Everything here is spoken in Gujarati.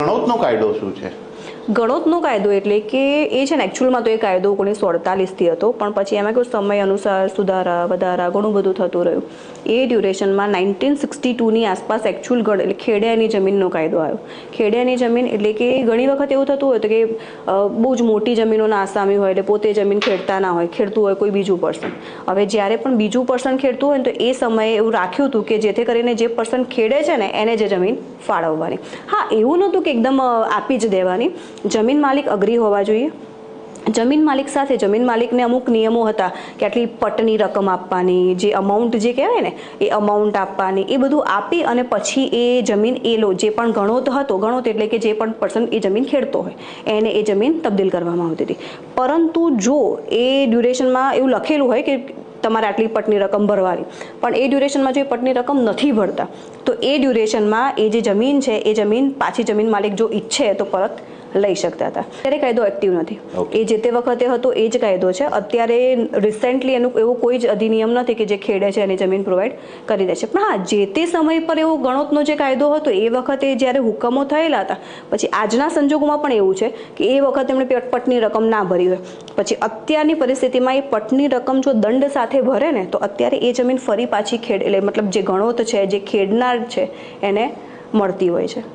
ગણોતનો કાયદો શું છે? ગણોતનો કાયદો એટલે કે એ છે ને એકચ્યુઅલમાં તો એ કાયદો 1948થી હતો, પણ પછી એમાં કેવું સમય અનુસાર સુધારા વધારા ઘણું બધું થતું રહ્યું. એ ડ્યુરેશનમાં 1962ની આસપાસ એકચ્યુઅલ એટલે ખેડિયાની જમીનનો કાયદો આવ્યો. ખેડિયાની જમીન એટલે કે ઘણી વખત એવું થતું હોય કે બહુ જ મોટી જમીનોના આસામી હોય એટલે પોતે જમીન ખેડતા ના હોય, ખેડતું હોય કોઈ બીજું પર્સન. હવે જ્યારે પણ બીજું પર્સન ખેડતું હોય ને તો એ સમયે એવું રાખ્યું હતું કે જેથી કરીને જે પર્સન ખેડે છે ને એને જે જમીન ફાળવવાની. હા, એવું નહોતું કે એકદમ આપી જ દેવાની. જમીન માલિક અગ્રી હોવા જોઈએ. જમીન માલિક સાથે જમીન માલિકને અમુક નિયમો હતા કે આટલી પટની રકમ આપવાની, જે અમાઉન્ટ જે કહેવાય ને એ અમાઉન્ટ આપવાની, એ બધું આપી અને પછી એ જમીન જે પણ ગણોત હતો, ગણોત એટલે કે જે પણ પર્સન એ જમીન ખેડતો હોય એને એ જમીન તબદીલ કરવામાં આવતી હતી. પરંતુ જો એ ડ્યુરેશનમાં એવું લખેલું હોય કે તમારે આટલી પટની રકમ ભરવાની, પણ એ ડ્યુરેશનમાં જો એ પટની રકમ નથી ભરતા તો એ ડ્યુરેશનમાં એ જે જમીન છે એ જમીન પાછી જમીન માલિક જો ઈચ્છે તો પરત લઈ શકતા હતા. અત્યારે કાયદો એક્ટિવ નથી. એ જે તે વખતે હતો એ જ કાયદો છે. અત્યારે રિસેન્ટલી એનું એવો કોઈ જ અધિનિયમ નથી કે જે ખેડે છે એની જમીન પ્રોવાઈડ કરી દે છે. પણ હા, જે તે સમય પર એવો ગણોતનો જે કાયદો હતો એ વખતે જ્યારે હુકમો થયેલા હતા, પછી આજના સંજોગોમાં પણ એવું છે કે એ વખતે એમણે પટની રકમ ના ભરી હોય, પછી અત્યારની પરિસ્થિતિમાં એ પટની રકમ જો દંડ સાથે ભરે ને તો અત્યારે એ જમીન ફરી પાછી એટલે મતલબ જે ગણોત છે, જે ખેડનાર છે એને મળતી હોય છે.